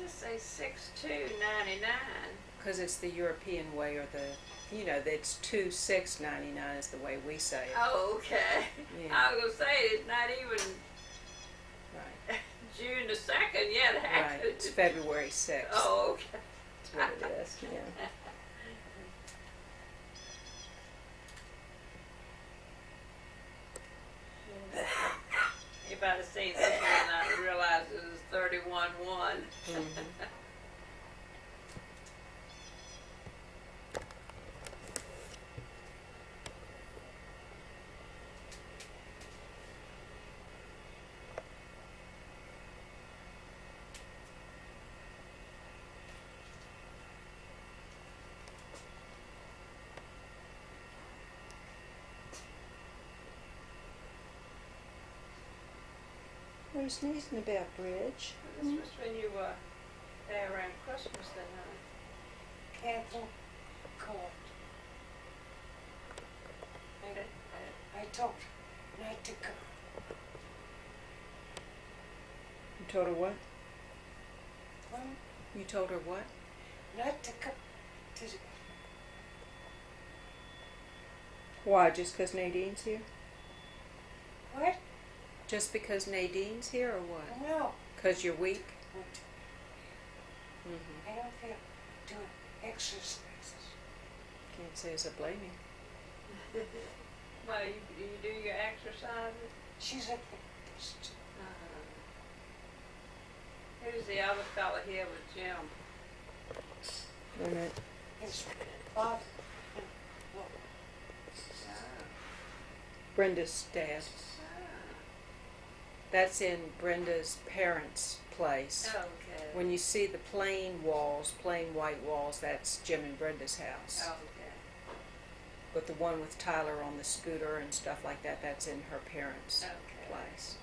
just say 6/2/99? Because it's the European way, or the, it's 2/6/99 is the way we say it. Oh, okay. Yeah. I was going to say, it's not even Right. June the 2nd yet. Right. It's February 6th. Oh, okay. That's what it is, yeah. If I'd have seen this one, I'd realize it was 31/1. Mhm. What are you sneezing about, Bridge? This was when you were there around Christmas, then, Cancel court. I told her not to come. You told her what? Well, You told her what? not to come to Why, just because Nadine's here? what? Just because Nadine's here, or what? No. Because you're weak? I don't feel doing exercises. Can't say as I blame you. well, you do your exercises? She's a therapist. Who's the other fella here with Jim? Wait a minute. His father. Brenda's dad. That's in Brenda's parents' place. Okay. When you see the plain walls, plain white walls, that's Jim and Brenda's house. Okay. But the one with Tyler on the scooter and stuff like that, that's in her parents' Okay. place.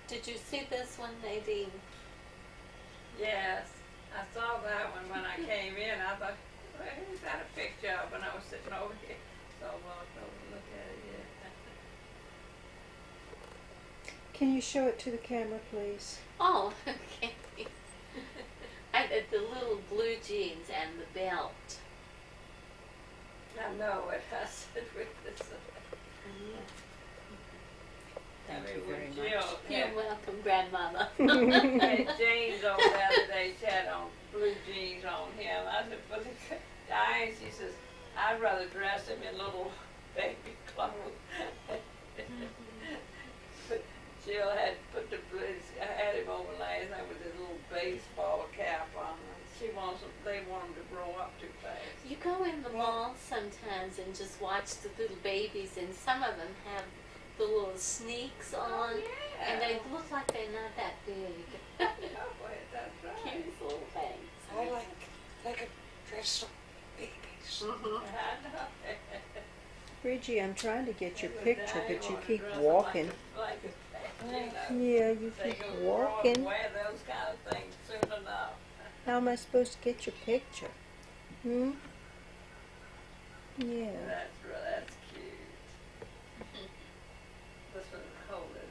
Did you see this one, Nadine? Yes, I saw that one when I came in. I thought, well, who's that a picture of when I was sitting over here? So I walked over to look at it, yeah. Can you show it to the camera, please? Oh, okay. And the little blue jeans and the belt. I know it. I said with this. Thank you when very Jill much. You're welcome, Grandmother. had jeans on the other day. She had on blue jeans on him. I said, but Diane, she says, I'd rather dress him in little baby clothes. But Jill had put the blue, I had him over last night with his little baseball cap on. She wants them, they want him to grow up too fast. You go in the mall sometimes and just watch the little babies, and some of them have the little sneaks on, Oh, yeah. and they look like they're not that big. Oh, boy, that's right. Cute little things. I like a dress of babies. I know. Bridgie, I'm trying to get your But picture, now but you wanna keep dress 'em walking. Like a, Yeah, you they keep go grow up and walking. wear those kind of things soon enough. How am I supposed to get your picture? Hmm? Yeah. That's cute. This one hold it.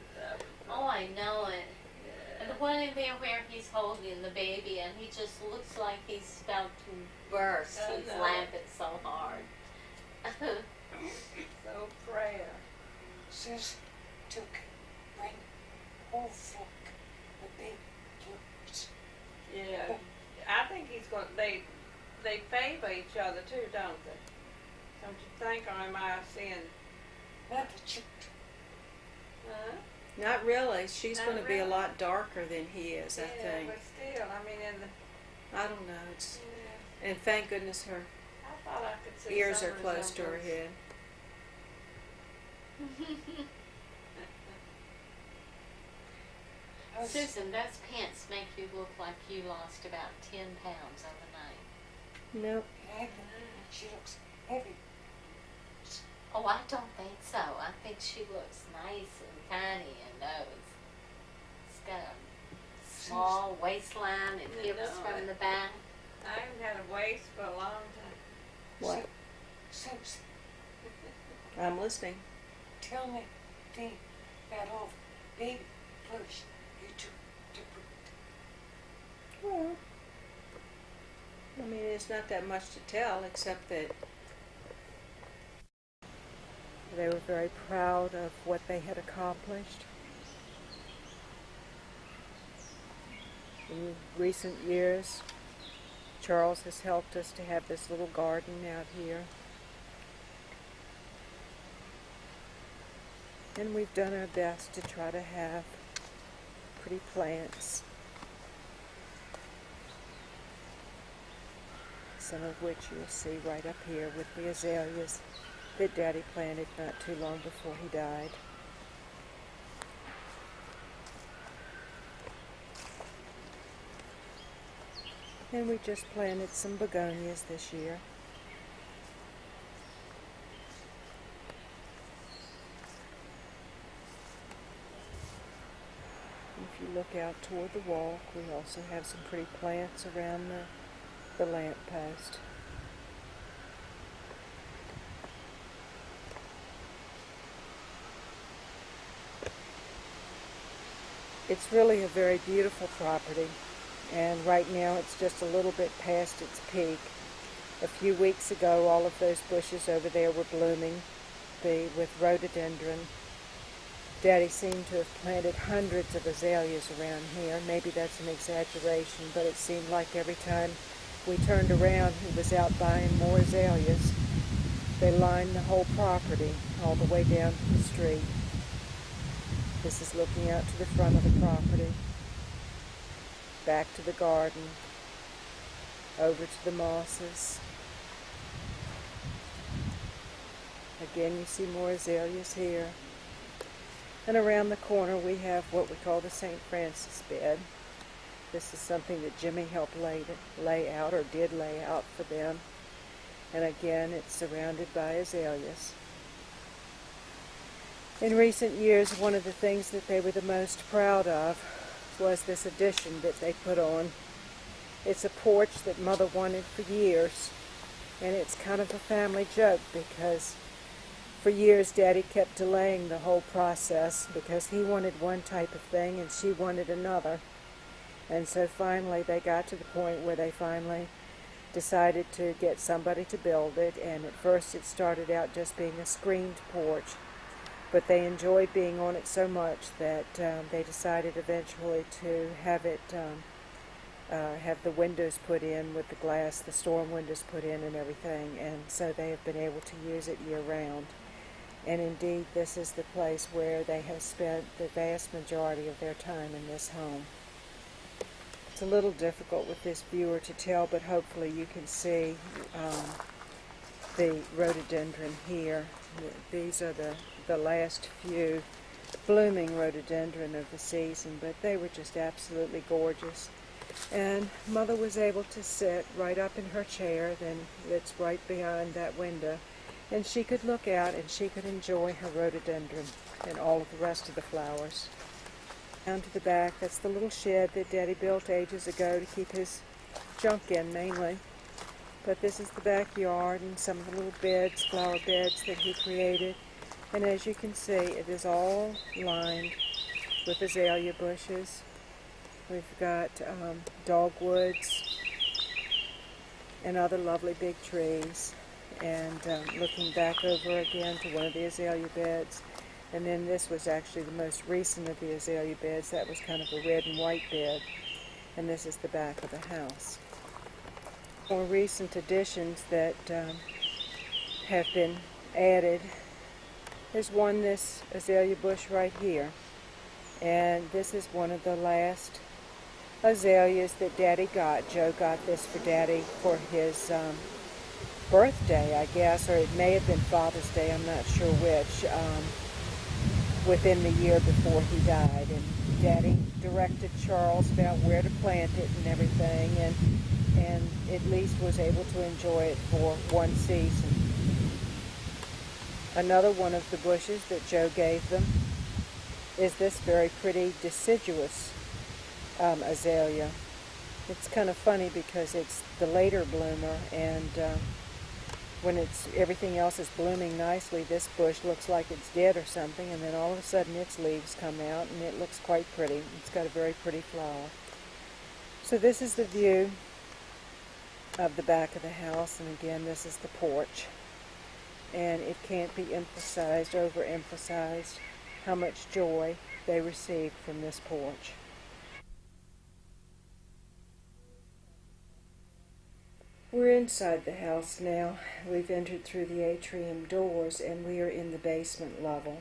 Oh, I know it. Yeah. And the one in there where he's holding the baby, and he just looks like he's about to burst. I He's know. laughing so hard. So prayer. Says to bring whole flock of baby blues. Yeah. I think he's going. They favor each other too, don't they? Don't you think? Or am I seeing? Not the children. Huh? Not really. She's Not going to be a really. lot darker than he is, I Yeah, think. but still, I mean, in the. I don't know. It's Yeah. And thank goodness her I thought I could see. ears some are close to her resemblance. head. I was- Susan, those pants make you look like you lost about 10 pounds overnight. Nope. And she looks Have you? Oh, I don't think so. I think she looks nice and tiny and nose. It's got a small waistline and You hips know from it. the back. I haven't had a waist for a long time. What? Since I'm listening. tell me thing that old baby push you took to put. Well, I mean, it's not that much to tell, except that they were very proud of what they had accomplished. In recent years, Charles has helped us to have this little garden out here. And we've done our best to try to have pretty plants, some of which you'll see right up here with the azaleas that Daddy planted not too long before he died. And we just planted some begonias this year. If you look out toward the walk, we also have some pretty plants around the lamp post. It's really a very beautiful property, and right now it's just a little bit past its peak. A few weeks ago, all of those bushes over there were blooming with rhododendron. Daddy seemed to have planted hundreds of azaleas around here. Maybe that's an exaggeration, but it seemed like every time we turned around, he was out buying more azaleas. They lined the whole property, all the way down to the street. This is looking out to the front of the property, back to the garden, over to the mosses. Again, you see more azaleas here. And around the corner we have what we call the St. Francis bed. This is something that Jimmy helped lay out, or did lay out for them. And again, it's surrounded by azaleas. In recent years, one of the things that they were the most proud of was this addition that they put on. It's a porch that Mother wanted for years, and it's kind of a family joke because for years Daddy kept delaying the whole process because he wanted one type of thing and she wanted another. And so finally they got to the point where they finally decided to get somebody to build it, and at first it started out just being a screened porch. But they enjoyed being on it so much that they decided eventually to have it, have the windows put in with the glass, the storm windows put in and everything, and so they have been able to use it year-round. And indeed, this is the place where they have spent the vast majority of their time in this home. It's a little difficult with this viewer to tell, but hopefully you can see the rhododendron here. These are the last few blooming rhododendron of the season, but they were just absolutely gorgeous. And Mother was able to sit right up in her chair, then it's right behind that window, and she could look out and she could enjoy her rhododendron and all of the rest of the flowers. Down to the back, that's the little shed that Daddy built ages ago to keep his junk in mainly. But this is the backyard and some of the little beds, flower beds that he created. And as you can see, it is all lined with azalea bushes. We've got dogwoods and other lovely big trees. And looking back over again to one of the azalea beds, and then this was actually the most recent of the azalea beds. That was kind of a red and white bed, and this is the back of the house. More recent additions that have been added. There's this azalea bush right here, and this is one of the last azaleas that Daddy got. Joe got this for Daddy for his birthday, I guess, or it may have been Father's Day, I'm not sure which, within the year before he died. And Daddy directed Charles about where to plant it and everything, and at least was able to enjoy it for one season. Another one of the bushes that Joe gave them is this very pretty deciduous azalea. It's kind of funny because it's the later bloomer, and when everything else is blooming nicely, this bush looks like it's dead or something, and then all of a sudden its leaves come out and it looks quite pretty. It's got a very pretty flower. So this is the view of the back of the house, and again this is the porch. And it can't be overemphasized how much joy they received from this porch. We're inside the house now. We've entered through the atrium doors and we are in the basement level.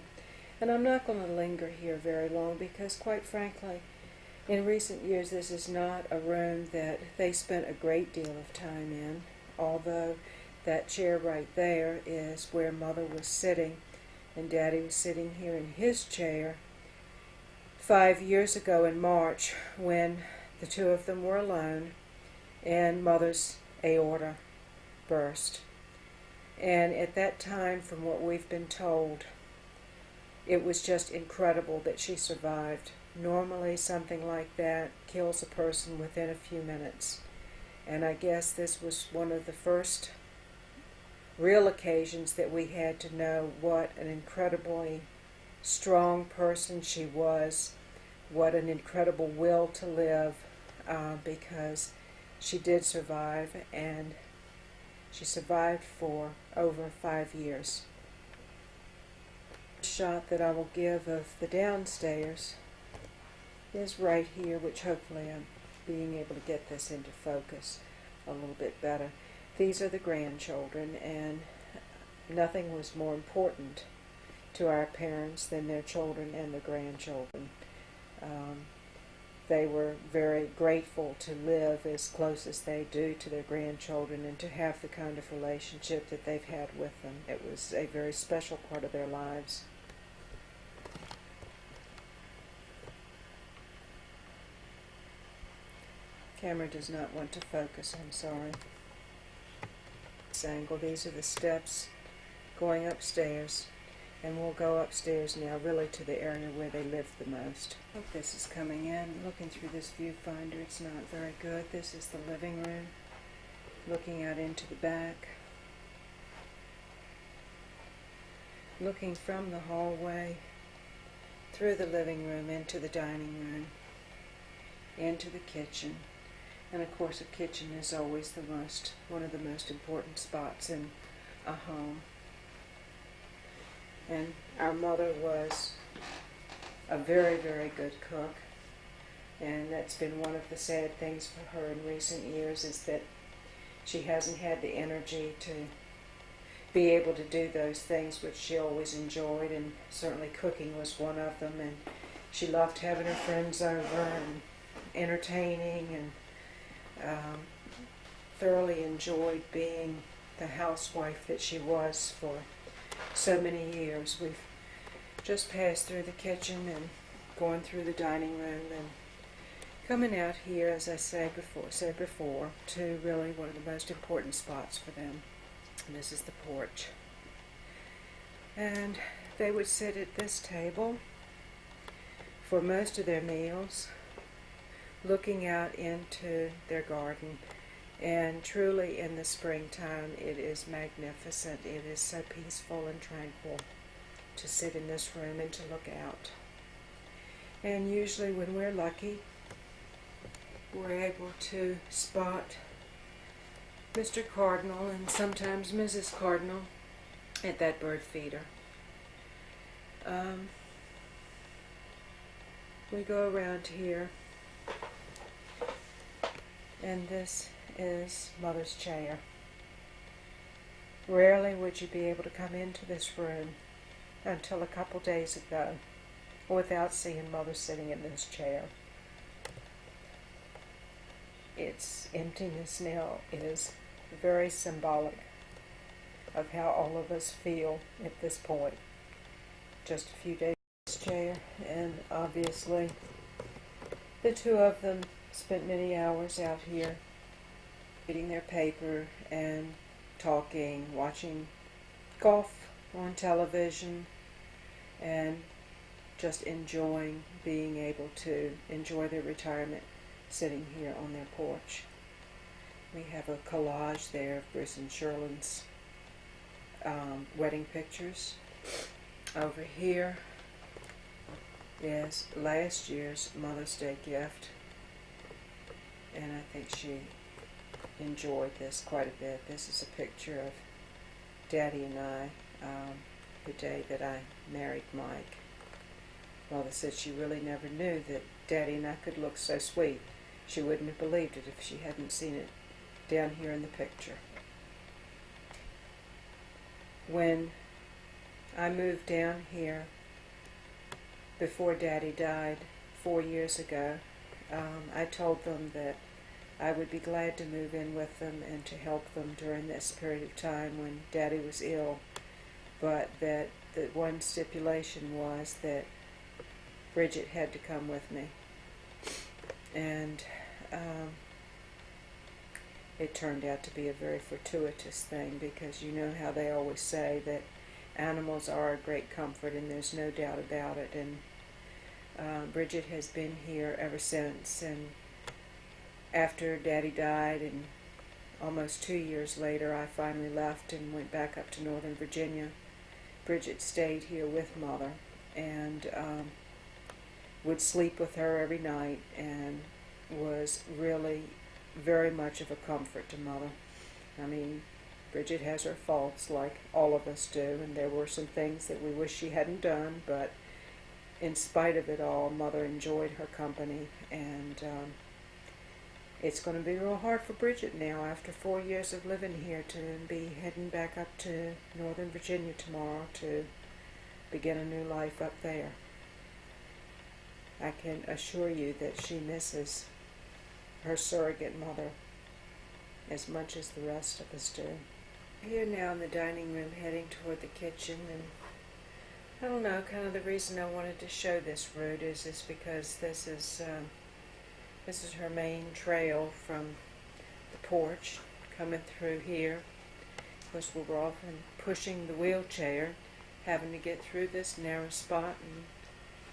And I'm not going to linger here very long because, quite frankly, in recent years this is not a room that they spent a great deal of time in, although that chair right there is where Mother was sitting and Daddy was sitting here in his chair 5 years ago in March when the two of them were alone and Mother's aorta burst. And at that time, from what we've been told, it was just incredible that she survived. Normally something like that kills a person within a few minutes. And I guess this was one of the first real occasions that we had to know what an incredibly strong person she was, what an incredible will to live, because she did survive, and she survived for over 5 years. The shot that I will give of the downstairs is right here, which hopefully I'm being able to get this into focus a little bit better. These are the grandchildren, and nothing was more important to our parents than their children and their grandchildren. They were very grateful to live as close as they do to their grandchildren and to have the kind of relationship that they've had with them. It was a very special part of their lives. Camera does not want to focus, I'm sorry. This angle, these are the steps going upstairs. And we'll go upstairs now, really to the area where they live the most. I hope this is coming in. Looking through this viewfinder, it's not very good. This is the living room, looking out into the back. Looking from the hallway, through the living room, into the dining room, into the kitchen. And of course, a kitchen is always one of the most important spots in a home. And our mother was a very, very good cook, and that's been one of the sad things for her in recent years, is that she hasn't had the energy to be able to do those things which she always enjoyed, and certainly cooking was one of them. And she loved having her friends over and entertaining, and thoroughly enjoyed being the housewife that she was for so many years. We've just passed through the kitchen and going through the dining room and coming out here, as I said before, to really one of the most important spots for them. And this is the porch. And they would sit at this table for most of their meals, looking out into their garden. And truly, in the springtime, it is magnificent. It is so peaceful and tranquil to sit in this room and to look out. And usually when we're lucky, we're able to spot Mr. Cardinal and sometimes Mrs. Cardinal at that bird feeder. We go around here, and this is Mother's chair. Rarely would you be able to come into this room until a couple days ago without seeing Mother sitting in this chair. Its emptiness now is very symbolic of how all of us feel at this point. Just a few days in this chair, and obviously the two of them spent many hours out here reading their paper and talking, watching golf on television and just enjoying being able to enjoy their retirement sitting here on their porch. We have a collage there of Bruce and Sherlin's wedding pictures. Over here is last year's Mother's Day gift, and I think she enjoyed this quite a bit. This is a picture of Daddy and I the day that I married Mike. Mother said she really never knew that Daddy and I could look so sweet. She wouldn't have believed it if she hadn't seen it down here in the picture. When I moved down here before Daddy died 4 years ago, I told them that I would be glad to move in with them and to help them during this period of time when Daddy was ill, but that the one stipulation was that Bridget had to come with me. And it turned out to be a very fortuitous thing, because you know how they always say that animals are a great comfort, and there's no doubt about it. And Bridget has been here ever since, and after Daddy died and almost 2 years later I finally left and went back up to Northern Virginia, Bridget stayed here with Mother and would sleep with her every night and was really very much of a comfort to Mother. I mean, Bridget has her faults like all of us do, and there were some things that we wish she hadn't done, but in spite of it all, Mother enjoyed her company, and it's going to be real hard for Bridget now after 4 years of living here to be heading back up to Northern Virginia tomorrow to begin a new life up there. I can assure you that she misses her surrogate mother as much as the rest of us do. Here now in the dining room, heading toward the kitchen, and I don't know, kind of the reason I wanted to show this route is because this is her main trail from the porch coming through here. Of course, we were often pushing the wheelchair, having to get through this narrow spot and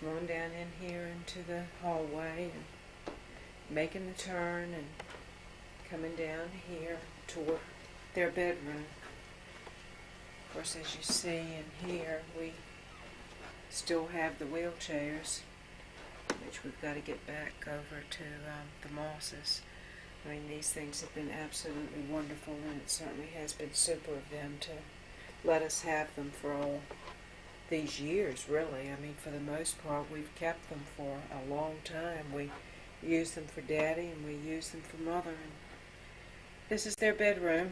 going down in here into the hallway and making the turn and coming down here toward their bedroom. Of course, as you see in here, we still have the wheelchairs, which we've got to get back over to the Mosses. I mean, these things have been absolutely wonderful, and it certainly has been super of them to let us have them for all these years, really. I mean, for the most part, we've kept them for a long time. We use them for Daddy, and we use them for Mother. And this is their bedroom.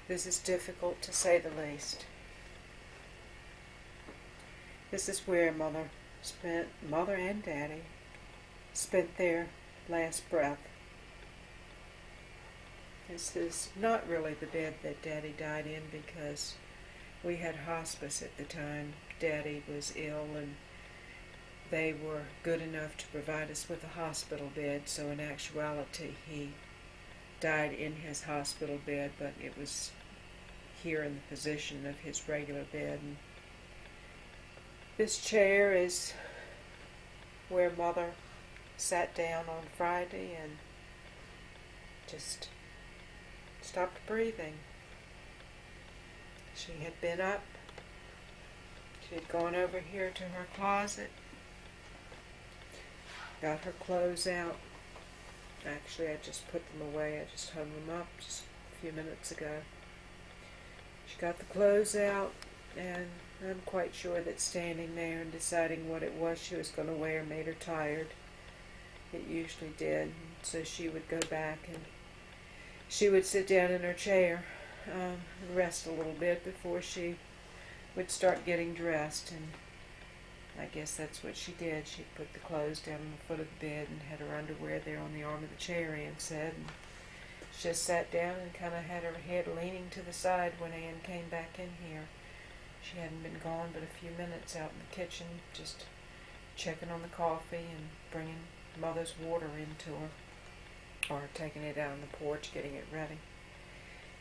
This is difficult, to say the least. This is where Mother and Daddy spent their last breath. This is not really the bed that Daddy died in, because we had hospice at the time Daddy was ill, and they were good enough to provide us with a hospital bed, so in actuality he died in his hospital bed, but it was here in the position of his regular bed. And this chair is where Mother sat down on Friday and just stopped breathing. She had been up. She had gone over here to her closet, got her clothes out. Actually, I just put them away. I just hung them up just a few minutes ago. She got the clothes out, and I'm quite sure that standing there and deciding what it was she was going to wear made her tired. It usually did. So she would go back and she would sit down in her chair and rest a little bit before she would start getting dressed. And I guess that's what she did. She put the clothes down on the foot of the bed and had her underwear there on the arm of the chair, Ann said. And she just sat down and kind of had her head leaning to the side when Ann came back in here. She hadn't been gone but a few minutes out in the kitchen, just checking on the coffee and bringing Mother's water into her, or taking it out on the porch, getting it ready.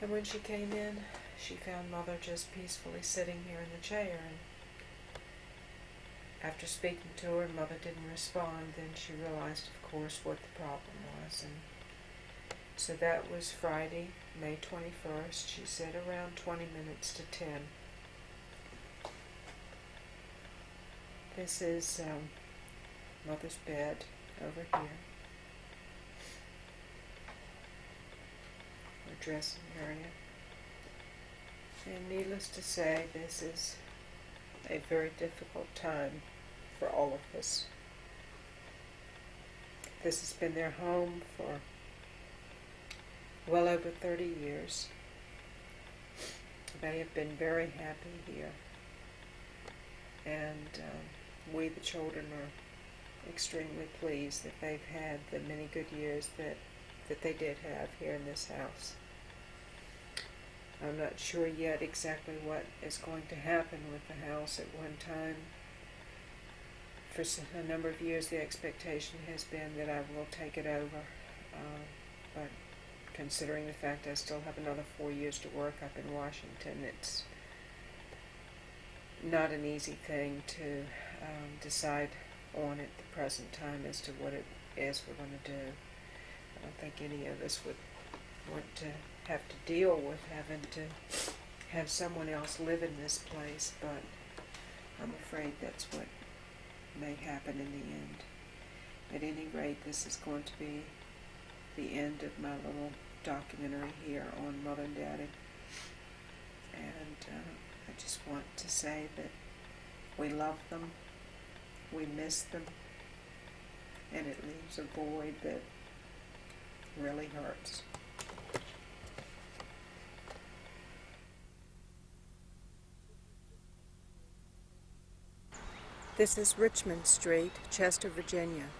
And when she came in, she found Mother just peacefully sitting here in the chair, and after speaking to her and Mother didn't respond, then she realized, of course, what the problem was. And so that was Friday, May 21st. She said around 20 minutes to 10. This is Mother's bed over here. Her dressing area. And needless to say, this is a very difficult time for all of us. This has been their home for well over 30 years. They have been very happy here. And we, the children, are extremely pleased that they've had the many good years that they did have here in this house. I'm not sure yet exactly what is going to happen with the house. At one time, for a number of years, the expectation has been that I will take it over. But considering the fact I still have another 4 years to work up in Washington, it's not an easy thing to decide on at the present time as to what it is we're going to do. I don't think any of us would want to have to deal with having to have someone else live in this place, but I'm afraid that's what may happen in the end. At any rate, this is going to be the end of my little documentary here on Mother and Daddy. And I just want to say that we love them, we miss them, and it leaves a void that really hurts. This is Richmond Street, Chester, Virginia.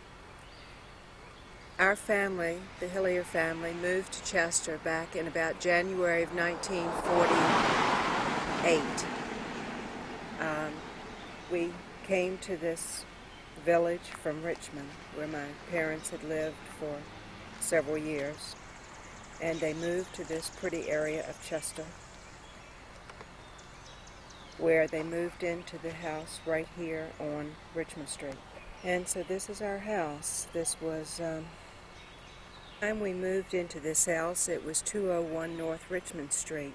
Our family, the Hillier family, moved to Chester back in about January of 1948. We came to this village from Richmond, where my parents had lived for several years, and they moved to this pretty area of Chester, where they moved into the house right here on Richmond Street. And so this is our house. This was, time we moved into this house, it was 201 North Richmond Street.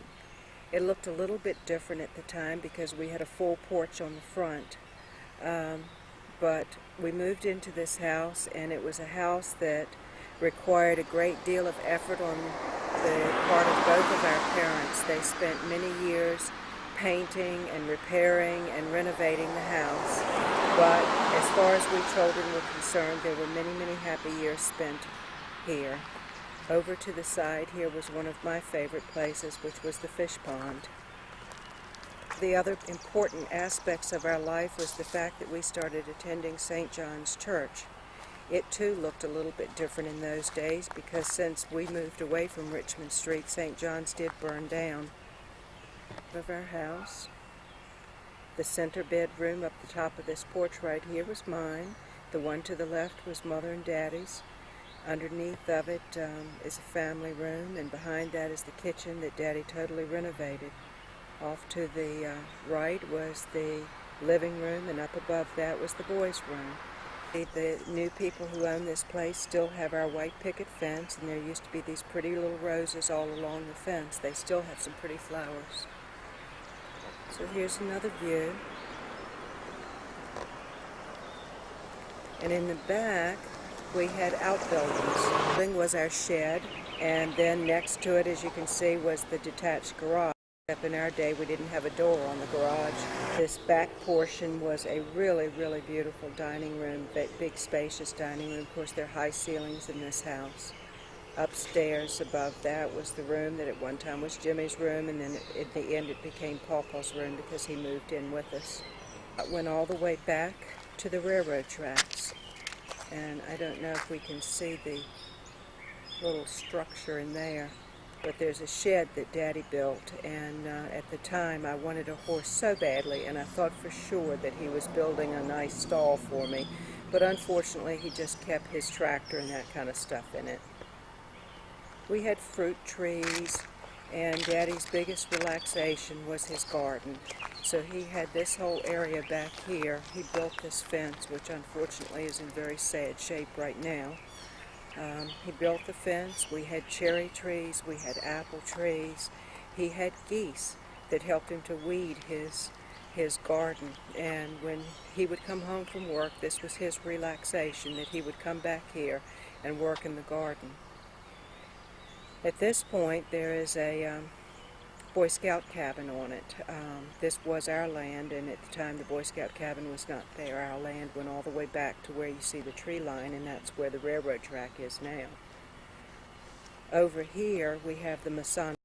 It looked a little bit different at the time because we had a full porch on the front. But we moved into this house, and it was a house that required a great deal of effort on the part of both of our parents. They spent many years painting and repairing and renovating the house. But as far as we children were concerned, there were many, many happy years spent here. Over to the side here was one of my favorite places, which was the fish pond. The other important aspects of our life was the fact that we started attending St. John's Church. It too looked a little bit different in those days because since we moved away from Richmond Street, St. John's did burn down. Of our house, the center bedroom up the top of this porch right here was mine. The one to the left was Mother and Daddy's. Underneath of it is a family room, and behind that is the kitchen that Daddy totally renovated. Off to the right was the living room, and up above that was the boys' room. The new people who own this place still have our white picket fence, and there used to be these pretty little roses all along the fence. They still have some pretty flowers. So here's another view. And in the back, we had outbuildings. The building was our shed, and then next to it, as you can see, was the detached garage. Up in our day, we didn't have a door on the garage. This back portion was a really, really beautiful dining room, big spacious dining room. Of course, there are high ceilings in this house. Upstairs above that was the room that at one time was Jimmy's room, and then at the end it became Pawpaw's room because he moved in with us. It went all the way back to the railroad tracks. And I don't know if we can see the little structure in there, but there's a shed that Daddy built, and at the time I wanted a horse so badly, and I thought for sure that he was building a nice stall for me, but unfortunately he just kept his tractor and that kind of stuff in it. We had fruit trees, and Daddy's biggest relaxation was his garden. So he had this whole area back here. He built this fence, which unfortunately is in very sad shape right now. He built the fence. We had cherry trees, we had apple trees. He had geese that helped him to weed his garden. And when he would come home from work, this was his relaxation, that he would come back here and work in the garden. At this point, there is a Boy Scout cabin on it. This was our land, and at the time the Boy Scout cabin was not there. Our land went all the way back to where you see the tree line, and that's where the railroad track is now. Over here we have the Masonic